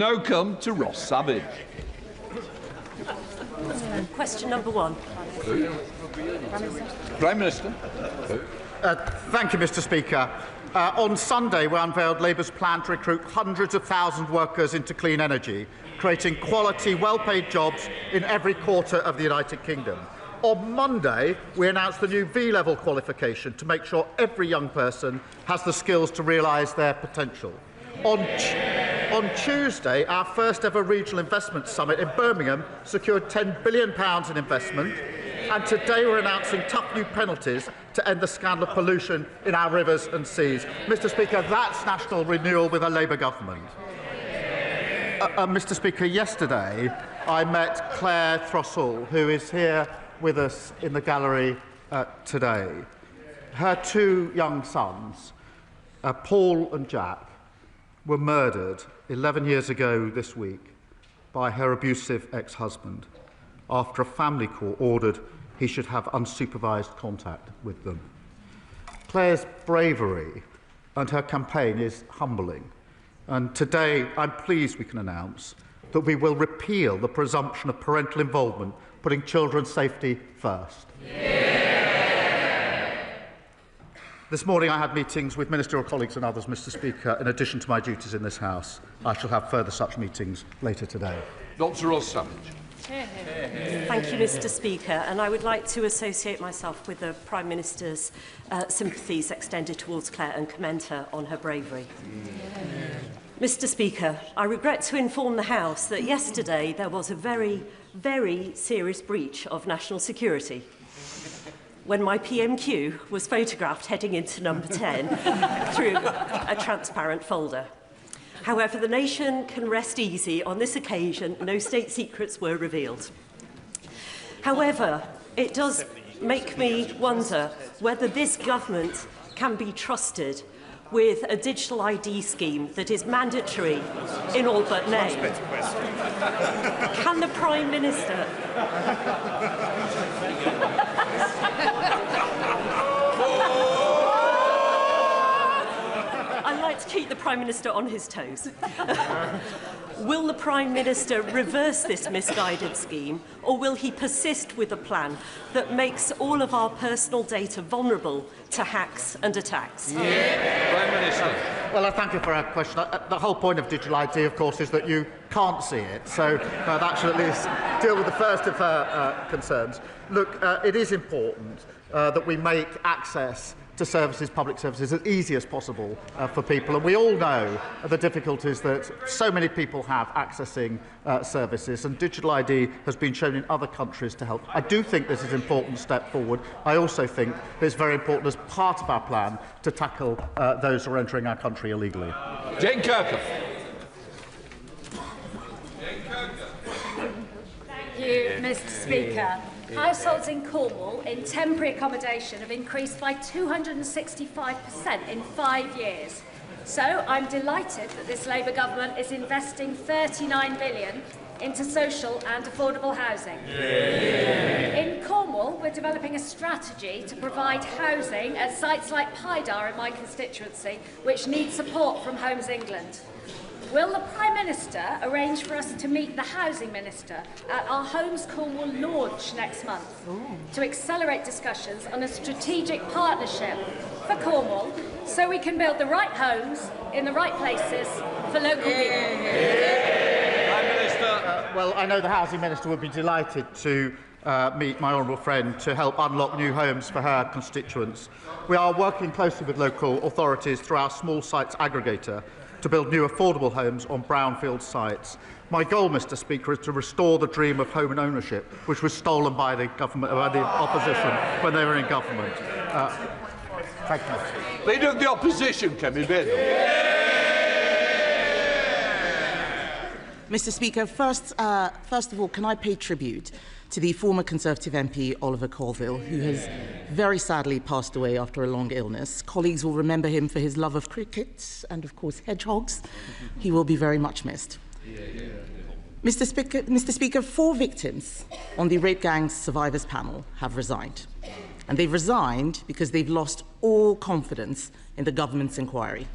Now come to Ross Savage. Question number 1. Prime Minister. Thank you, Mr. Speaker. On Sunday, we unveiled Labour's plan to recruit hundreds of thousands of workers into clean energy, creating quality, well-paid jobs in every quarter of the United Kingdom. On Monday, we announced the new V-level qualification to make sure every young person has the skills to realise their potential. On Tuesday, our first ever regional investment summit in Birmingham secured £10 billion in investment, and today we're announcing tough new penalties to end the scandal of pollution in our rivers and seas. Mr. Speaker, that's national renewal with a Labour government. Mr. Speaker, yesterday I met Claire Throssell, who is here with us in the gallery today. Her 2 young sons, Paul and Jack, were murdered 11 years ago this week by her abusive ex-husband after a family court ordered he should have unsupervised contact with them. Claire's bravery and her campaign is humbling, and today I'm pleased we can announce that we will repeal the presumption of parental involvement, putting children's safety first. This morning I had meetings with ministerial colleagues and others, Mr. Speaker, in addition to my duties in this House. I shall have further such meetings later today. Dr. Ross Savage. Thank you, Mr. Speaker, and I would like to associate myself with the Prime Minister's sympathies extended towards Claire and commend her on her bravery. Mr. Speaker, I regret to inform the House that yesterday there was a very, very serious breach of national security when my PMQ was photographed heading into number 10 through a transparent folder. However, the nation can rest easy. On this occasion, no state secrets were revealed. However, it does make me wonder whether this government can be trusted with a digital ID scheme that is mandatory in all but name. Can the Prime Minister... I'd like to keep the Prime Minister on his toes. Will the Prime Minister reverse this misguided scheme, or will he persist with a plan that makes all of our personal data vulnerable to hacks and attacks? Prime Minister. Well, I thank you for our question. The whole point of digital ID, of course, is that you can't see it, so that should at least deal with the first of her concerns. Look, it is important that we make access to services, public services, as easy as possible for people. And we all know the difficulties that so many people have accessing services, and digital ID has been shown in other countries to help. I do think this is an important step forward. I also think it's very important as part of our plan to tackle those who are entering our country illegally. Jane Kirkham. Thank you, Mr. Speaker. Households in Cornwall in temporary accommodation have increased by 265% in 5 years. So I'm delighted that this Labour government is investing £39 billion into social and affordable housing. In Cornwall, we're developing a strategy to provide housing at sites like Pydar in my constituency, which need support from Homes England. Will the Prime Minister arrange for us to meet the Housing Minister at our Homes Cornwall launch next month to accelerate discussions on a strategic partnership for Cornwall so we can build the right homes in the right places for local people? Prime Minister. Well, I know the Housing Minister would be delighted to meet my honourable friend to help unlock new homes for her constituents. We are working closely with local authorities through our small sites aggregator to build new affordable homes on brownfield sites. My goal, Mr. Speaker, is to restore the dream of home and ownership, which was stolen by the government, by the opposition when they were in government. Thank you. Leader of the Opposition, Kemi Badenoch. Mr. Speaker, first of all, can I pay tribute to the former Conservative MP Oliver Colville, who has very sadly passed away after a long illness. Colleagues will remember him for his love of cricket and, of course, hedgehogs. He will be very much missed. Mr. Speaker, 4 victims on the Rape Gang Survivors Panel have resigned. And they've resigned because they've lost all confidence in the government's inquiry.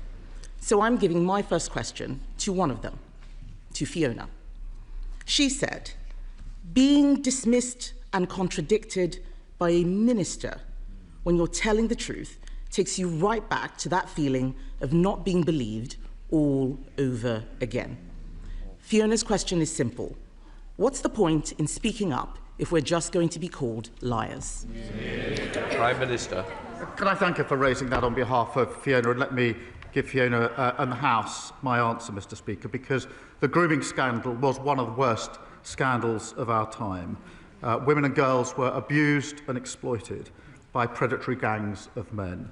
So I'm giving my first question to one of them, to Fiona. She said, being dismissed and contradicted by a minister when you're telling the truth takes you right back to that feeling of not being believed all over again. Fiona's question is simple. What's the point in speaking up if we're just going to be called liars? Prime Minister. Can I thank her for raising that on behalf of Fiona, and let me give Fiona and the House my answer, Mr. Speaker, because the grooming scandal was one of the worst scandals of our time. Women and girls were abused and exploited by predatory gangs of men,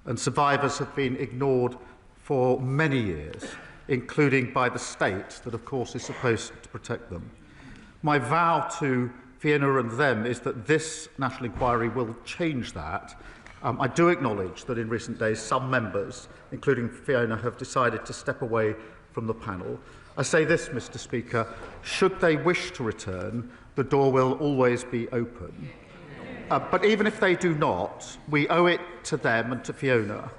and survivors have been ignored for many years, including by the state that, of course, is supposed to protect them. My vow to Fiona and them is that this national inquiry will change that. I do acknowledge that in recent days some members, including Fiona, have decided to step away from the panel. I say this, Mr. Speaker, should they wish to return, the door will always be open. But even if they do not, we owe it to them and to Fiona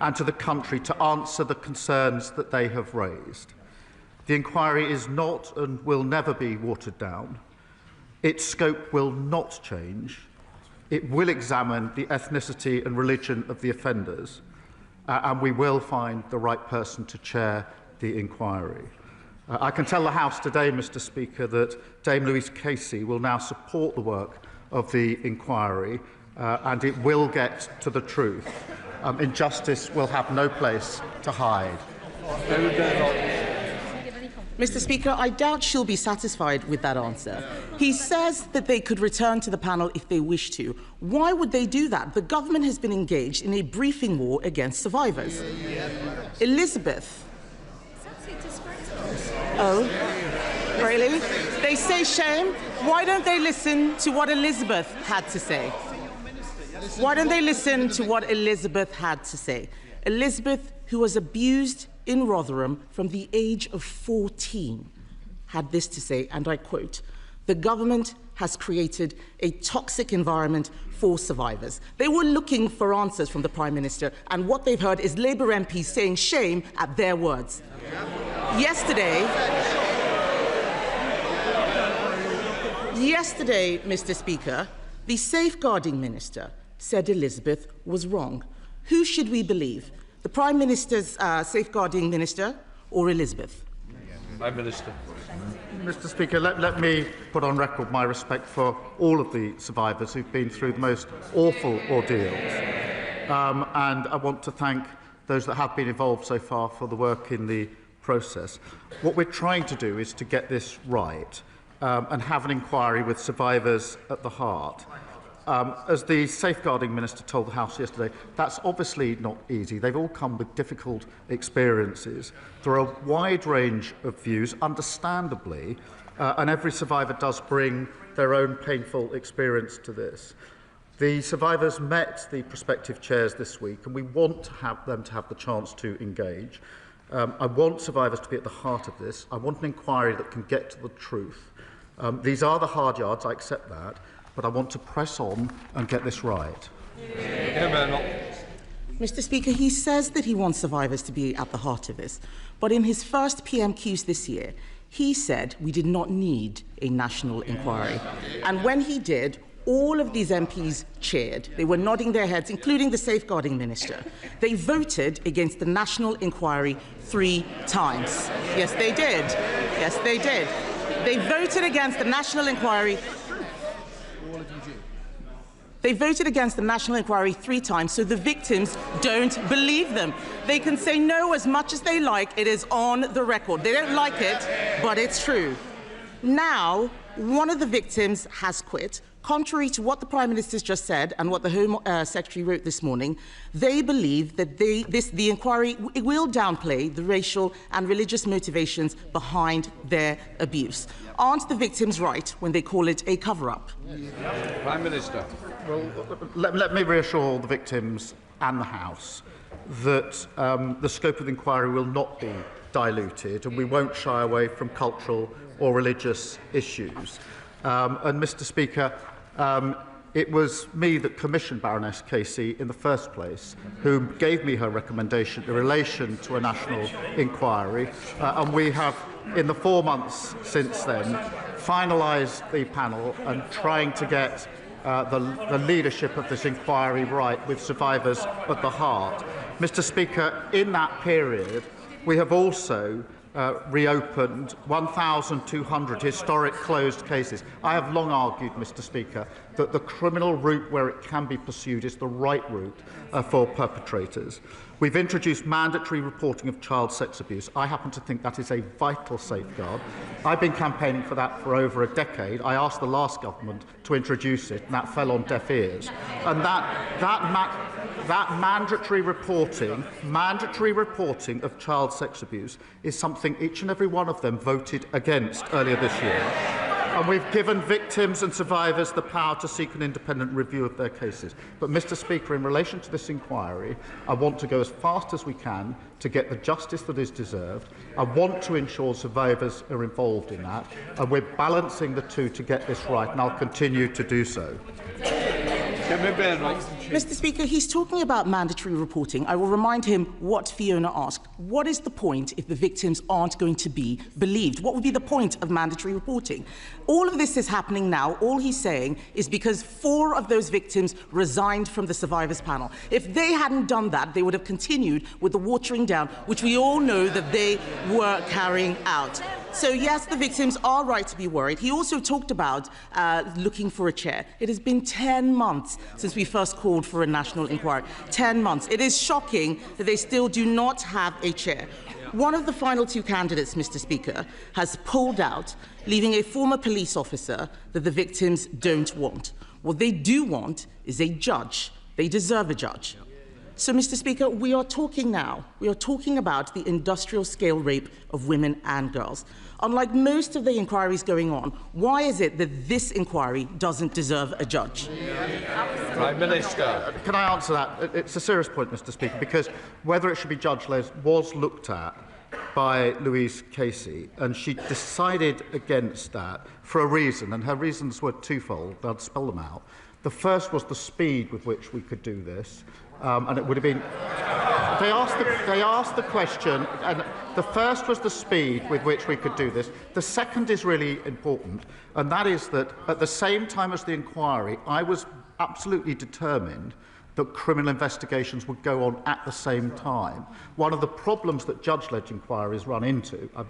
and to the country to answer the concerns that they have raised. The inquiry is not and will never be watered down. Its scope will not change. It will examine the ethnicity and religion of the offenders, and we will find the right person to chair the inquiry. I can tell the House today, Mr. Speaker, that Dame Louise Casey will now support the work of the inquiry, and it will get to the truth. Injustice will have no place to hide. Mr. Speaker, I doubt she'll be satisfied with that answer. He says that they could return to the panel if they wish to. Why would they do that? The government has been engaged in a briefing war against survivors. Elizabeth. Oh, really? They say shame? Why don't they listen to what Elizabeth had to say? Why don't they listen to what Elizabeth had to say? Elizabeth, who was abused in Rotherham from the age of 14, had this to say, and I quote, "The government has created a toxic environment for survivors." They were looking for answers from the Prime Minister, and what they've heard is Labour MPs saying shame at their words. Yesterday, Mr. Speaker, the Safeguarding Minister said Elizabeth was wrong. Who should we believe? The Prime Minister's Safeguarding Minister or Elizabeth? Prime Minister. Mr. Speaker, let me put on record my respect for all of the survivors who've been through the most awful ordeals. And I want to thank those that have been involved so far for the work in the process. What we're trying to do is to get this right and have an inquiry with survivors at the heart. As the Safeguarding Minister told the House yesterday, that's obviously not easy. They've all come with difficult experiences. There are a wide range of views, understandably, and every survivor does bring their own painful experience to this. The survivors met the prospective chairs this week, and we want to have them to have the chance to engage. I want survivors to be at the heart of this. I want an inquiry that can get to the truth. These are the hard yards, I accept that, but I want to press on and get this right. Mr. Speaker, he says that he wants survivors to be at the heart of this, but in his first PMQs this year, he said we did not need a national inquiry. And when he did, all of these MPs cheered. They were nodding their heads, including the Safeguarding Minister. They voted against the national inquiry 3 times. Yes, they did. Yes, they did. They voted against the national inquiry. They voted against the national inquiry 3 times, so the victims don't believe them. They can say no as much as they like. It is on the record. They don't like it, but it's true. Now, one of the victims has quit. Contrary to what the Prime Minister's just said and what the Home Secretary wrote this morning, they believe that the inquiry will downplay the racial and religious motivations behind their abuse. Aren't the victims right when they call it a cover-up? Prime Minister. Well, let me reassure the victims and the House that the scope of the inquiry will not be diluted, and we won't shy away from cultural or religious issues. And, Mr. Speaker, it was me that commissioned Baroness Casey in the first place, who gave me her recommendation in relation to a national inquiry, and we have, in the 4 months since then, finalised the panel and trying to get the leadership of this inquiry right, with survivors at the heart. Mr. Speaker, in that period, we have also reopened 1,200 historic closed cases. I have long argued, Mr. Speaker, that the criminal route where it can be pursued is the right route for perpetrators. We've introduced mandatory reporting of child sex abuse. I happen to think that is a vital safeguard. I've been campaigning for that for over a decade. I asked the last government to introduce it, and that fell on deaf ears. And that mandatory reporting of child sex abuse is something each and every one of them voted against earlier this year. And we've given victims and survivors the power to seek an independent review of their cases. But, Mr. Speaker, in relation to this inquiry, I want to go as fast as we can to get the justice that is deserved. I want to ensure survivors are involved in that, and we're balancing the two to get this right, and I'll continue to do so. Mr. Speaker, he's talking about mandatory reporting. I will remind him what Fiona asked. What is the point if the victims aren't going to be believed? What would be the point of mandatory reporting? All of this is happening now. All he's saying is because 4 of those victims resigned from the survivors panel. If they hadn't done that, they would have continued with the watering down, which we all know that they were carrying out. So, yes, the victims are right to be worried. He also talked about looking for a chair. It has been 10 months since we first called for a national inquiry. 10 months. It is shocking that they still do not have a chair. One of the final 2 candidates, Mr. Speaker, has pulled out, leaving a former police officer that the victims don't want. What they do want is a judge. They deserve a judge. So, Mr. Speaker, we are talking now. We are talking about the industrial-scale rape of women and girls. Unlike most of the inquiries going on, why is it that this inquiry doesn't deserve a judge? Prime Minister. Can I answer that? It's a serious point, Mr. Speaker, because whether it should be judge-led was looked at by Louise Casey, and she decided against that for a reason, and her reasons were twofold. I'll spell them out. The first was the speed with which we could do this. And it would have been... They asked the question, and the first was the speed with which we could do this. The second is really important, and that is that at the same time as the inquiry, I was absolutely determined that criminal investigations would go on at the same time. One of the problems that judge-led inquiries run into, I've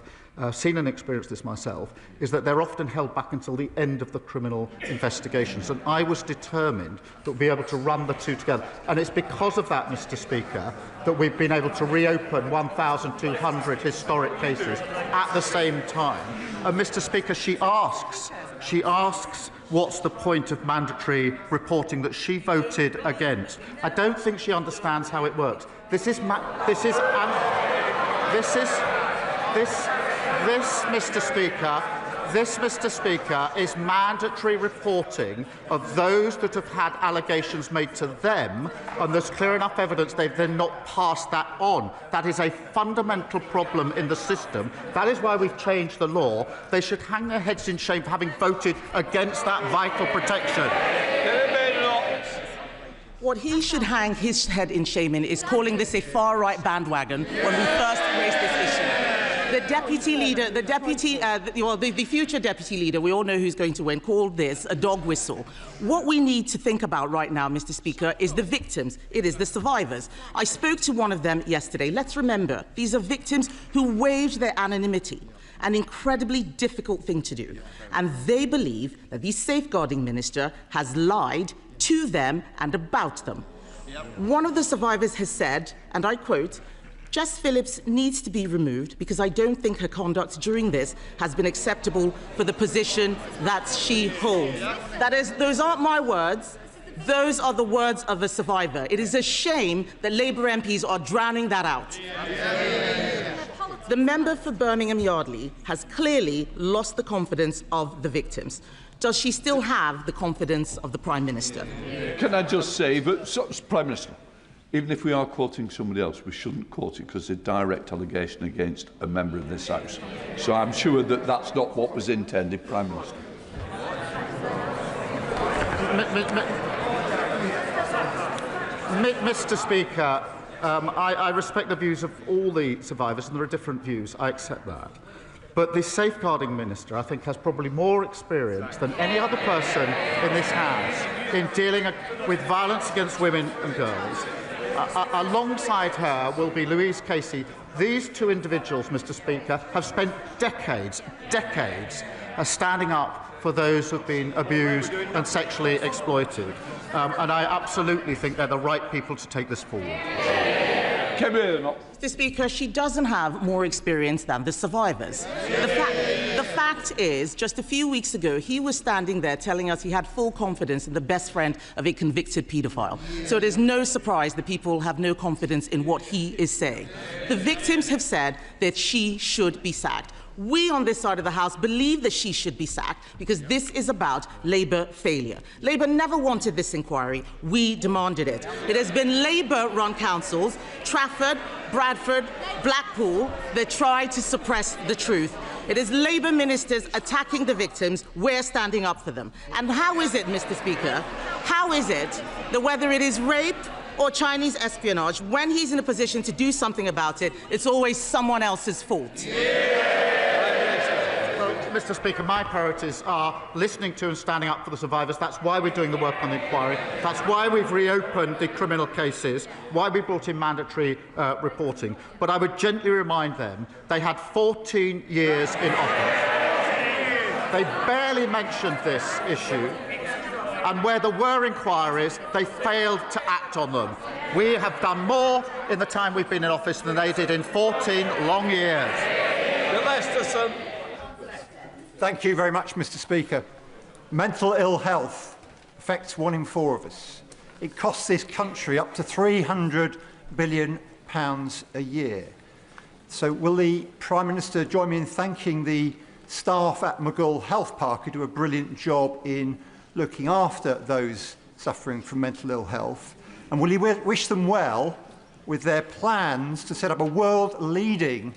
seen and experienced this myself, is that they're often held back until the end of the criminal investigations. And I was determined that we'd be able to run the two together. And it's because of that, Mr. Speaker, that we've been able to reopen 1,200 historic cases at the same time. And, Mr. Speaker, she asks, what's the point of mandatory reporting that she voted against? I don't think she understands how it works. This, Mr. Speaker, is mandatory reporting of those that have had allegations made to them, and there's clear enough evidence they've then not passed that on. That is a fundamental problem in the system. That is why we've changed the law. They should hang their heads in shame for having voted against that vital protection. What he should hang his head in shame in is calling this a far-right bandwagon when we first raised this issue. The deputy leader, the future deputy leader, we all know who's going to win, called this a dog whistle. What we need to think about right now, Mr. Speaker, is the victims. It is the survivors. I spoke to one of them yesterday. Let's remember, these are victims who waived their anonymity, an incredibly difficult thing to do. And they believe that the safeguarding minister has lied to them and about them. One of the survivors has said, and I quote, "Jess Phillips needs to be removed because I don't think her conduct during this has been acceptable for the position that she holds." That is, those aren't my words. Those are the words of a survivor. It is a shame that Labour MPs are drowning that out. The member for Birmingham Yardley has clearly lost the confidence of the victims. Does she still have the confidence of the Prime Minister? Can I just say, Prime Minister, even if we are quoting somebody else, we shouldn't quote it because it's a direct allegation against a member of this House. So I'm sure that that's not what was intended, Prime Minister. Mr. Speaker, I respect the views of all the survivors, and there are different views. I accept that. But the safeguarding minister, I think, has probably more experience than any other person in this House in dealing with violence against women and girls. Alongside her will be Louise Casey. These two individuals, Mr. Speaker, have spent decades standing up for those who have been abused and sexually exploited. And I absolutely think they're the right people to take this forward. Mr. Speaker, she doesn't have more experience than the survivors. The fact is, just a few weeks ago, he was standing there telling us he had full confidence in the best friend of a convicted paedophile. So it is no surprise that people have no confidence in what he is saying. The victims have said that she should be sacked. We on this side of the House believe that she should be sacked because this is about Labour failure. Labour never wanted this inquiry. We demanded it. It has been Labour-run councils, Trafford, Bradford, Blackpool, that tried to suppress the truth. It is Labour ministers attacking the victims. We're standing up for them. And how is it, Mr. Speaker, how is it that whether it is rape or Chinese espionage, when he's in a position to do something about it, it's always someone else's fault? Mr. Speaker, my priorities are listening to and standing up for the survivors. That's why we're doing the work on the inquiry. That's why we've reopened the criminal cases, why we brought in mandatory reporting. But I would gently remind them they had 14 years in office. They barely mentioned this issue. And where there were inquiries, they failed to act on them. We have done more in the time we've been in office than they did in 14 long years. Thank you very much, Mr. Speaker. Mental ill health affects 1 in 4 of us. It costs this country up to £300 billion a year. So will the Prime Minister join me in thanking the staff at McGill Health Park who do a brilliant job in looking after those suffering from mental ill health? And will he wish them well with their plans to set up a world-leading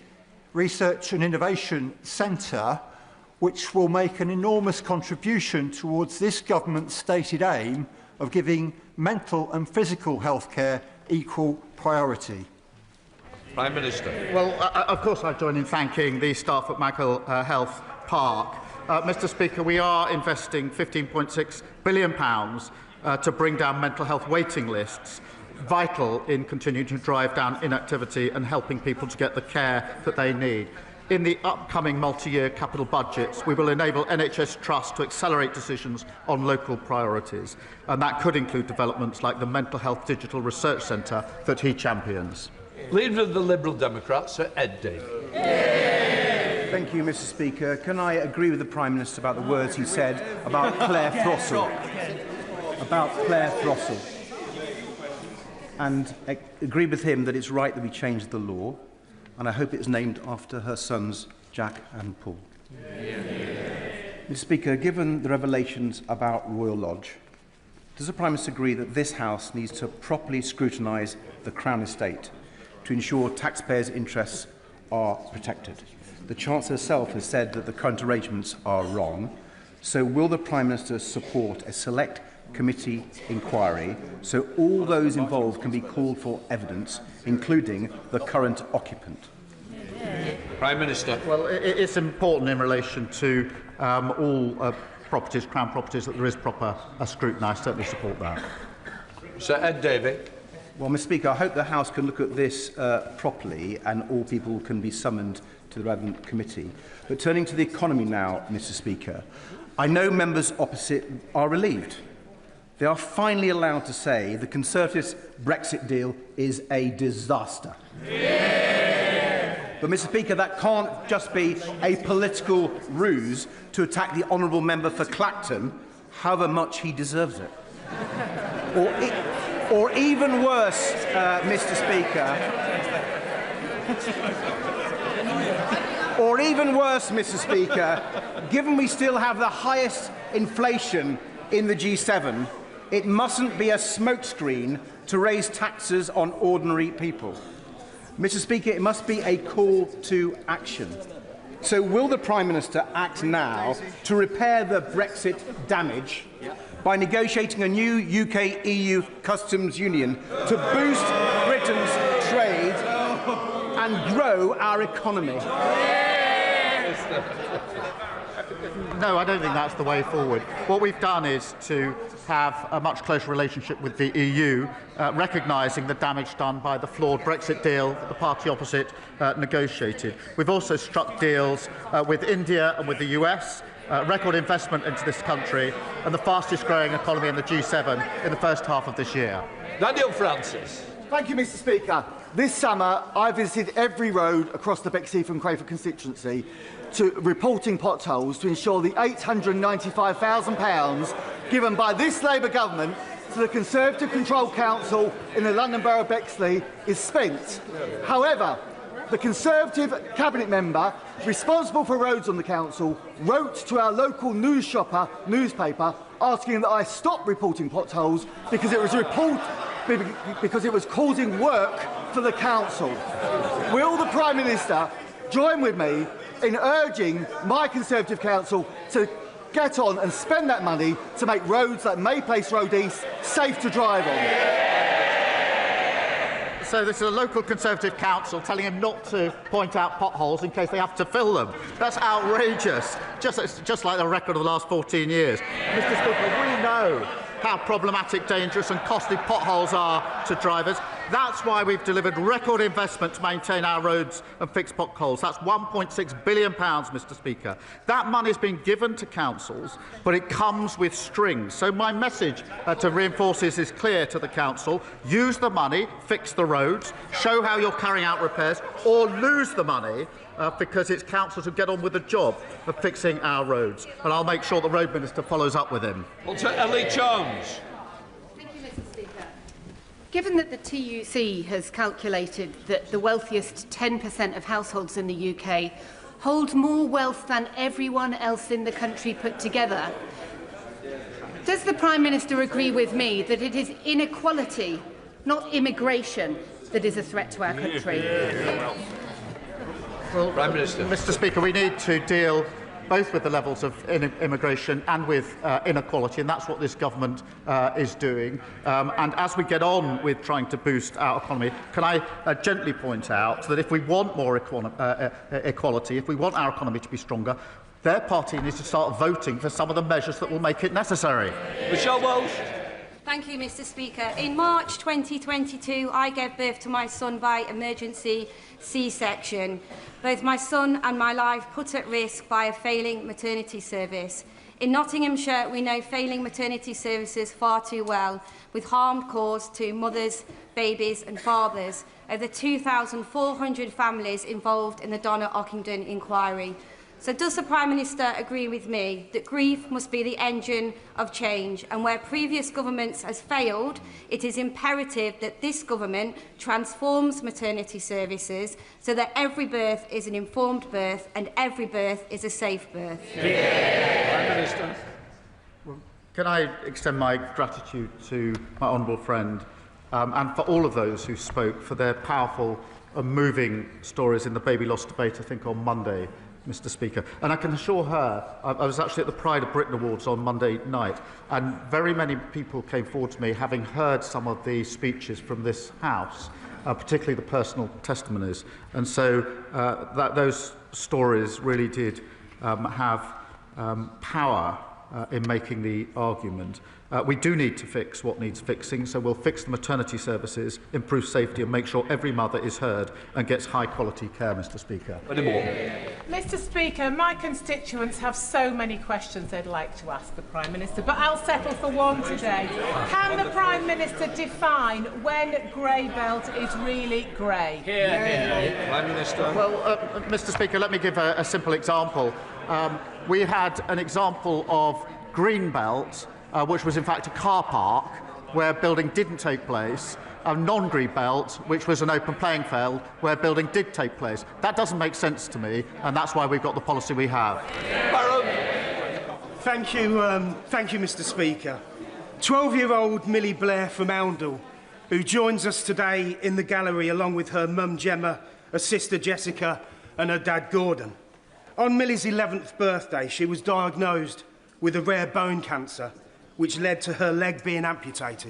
research and innovation centre which will make an enormous contribution towards this government's stated aim of giving mental and physical health care equal priority? Prime Minister. Well, of course I join in thanking the staff at McGill Health Park. Mr. Speaker, we are investing £15.6 billion to bring down mental health waiting lists, vital in continuing to drive down inactivity and helping people to get the care that they need. In the upcoming multi-year capital budgets, we will enable NHS Trust to accelerate decisions on local priorities, and that could include developments like the Mental Health Digital Research Centre that he champions. Leader of the Liberal Democrats, Sir Ed Davey. Thank you, Mr. Speaker. Can I agree with the Prime Minister about the words he said about Claire Frossell? And agree with him that it's right that we change the law, and I hope it's named after her sons, Jack and Paul. Mr. Speaker, given the revelations about Royal Lodge, does the Prime Minister agree that this House needs to properly scrutinise the Crown Estate to ensure taxpayers' interests are protected? The Chancellor herself has said that the current arrangements are wrong, so will the Prime Minister support a select committee inquiry so all those involved can be called for evidence, including the current occupant? Prime Minister. Well, it's important in relation to all properties, Crown properties, that there is proper scrutiny. I certainly support that. Sir Ed Davey. Well, Mr. Speaker, I hope the House can look at this properly and all people can be summoned to the relevant committee. But turning to the economy now, Mr. Speaker, I know members opposite are relieved. They are finally allowed to say the Conservatives' Brexit deal is a disaster. But, Mr. Speaker, that can't just be a political ruse to attack the honourable member for Clacton, however much he deserves it. Or even worse, Mr. Speaker, given we still have the highest inflation in the G7, it mustn't be a smokescreen to raise taxes on ordinary people. Mr. Speaker, it must be a call to action. So will the Prime Minister act now to repair the Brexit damage by negotiating a new UK-EU customs union to boost Britain's trade and grow our economy. No, I don't think that's the way forward. What we've done is to have a much closer relationship with the EU, recognising the damage done by the flawed Brexit deal that the party opposite negotiated. We've also struck deals with India and with the US, record investment into this country, and the fastest growing economy in the G7 in the first half of this year. Daniel Francis. Thank you, Mr. Speaker. This summer, I visited every road across the Bexley and Crayford constituency to reporting potholes to ensure the £895,000 given by this Labour government to the Conservative controlled council in the London Borough of Bexley is spent. However, the Conservative cabinet member responsible for roads on the council wrote to our local newspaper asking that I stop reporting potholes because it was causing work for the council. Will the Prime Minister join with me in urging my Conservative council to get on and spend that money to make roads like May Place Road East safe to drive on? So this is a local Conservative council telling him not to point out potholes in case they have to fill them. That's outrageous, just like the record of the last 14 years. Mr. Speaker, we know how problematic, dangerous and costly potholes are to drivers. That's why we've delivered record investment to maintain our roads and fix potholes. That's £1.6 billion, Mr. Speaker. That money has been given to councils, but it comes with strings. So my message to reinforce this is clear to the council. Use the money, fix the roads, show how you're carrying out repairs, or lose the money because it's councils who get on with the job of fixing our roads. And I'll make sure the Road Minister follows up with him. Ellie Jones. Thank you, Mr. Speaker. Given that the TUC has calculated that the wealthiest 10% of households in the UK hold more wealth than everyone else in the country put together, does the Prime Minister agree with me that it is inequality, not immigration, that is a threat to our country? Well, Prime Minister. Mr. Speaker, we need to deal both with the levels of immigration and with inequality, and that's what this government is doing. And as we get on with trying to boost our economy, can I gently point out that if we want more equality, if we want our economy to be stronger, their party needs to start voting for some of the measures that will make it necessary. Michelle Walsh. Thank you, Mr. Speaker. In March 2022, I gave birth to my son by emergency C-section. Both my son and my life put at risk by a failing maternity service. In Nottinghamshire, we know failing maternity services far too well, with harm caused to mothers, babies and fathers. Over 2,400 families involved in the Donna Ockington inquiry. So does the Prime Minister agree with me that grief must be the engine of change, and where previous governments has failed, it is imperative that this government transforms maternity services so that every birth is an informed birth and every birth is a safe birth? Prime Minister. Well, can I extend my gratitude to my honourable friend and for all of those who spoke for their powerful and moving stories in the baby loss debate, I think, on Monday, Mr. Speaker. And I can assure her, I was actually at the Pride of Britain Awards on Monday night, and very many people came forward to me having heard some of the speeches from this House, particularly the personal testimonies. And so those stories really did have power in making the argument. We do need to fix what needs fixing, so we'll fix the maternity services, improve safety and make sure every mother is heard and gets high-quality care, Mr. Speaker. Mr. Speaker, my constituents have so many questions they'd like to ask the Prime Minister, but I'll settle for one today. Can the Prime Minister define when grey belt is really grey? Prime Minister. Well, Mr. Speaker, let me give a simple example. We had an example of green belt, which was in fact a car park where building didn't take place, a non-green belt, which was an open playing field where building did take place. That doesn't make sense to me, and that's why we've got the policy we have. Thank you, Mr. Speaker. 12-year-old Millie Blair from Oundle, who joins us today in the gallery along with her mum Gemma, her sister Jessica and her dad Gordon. On Millie's 11th birthday, she was diagnosed with a rare bone cancer, which led to her leg being amputated.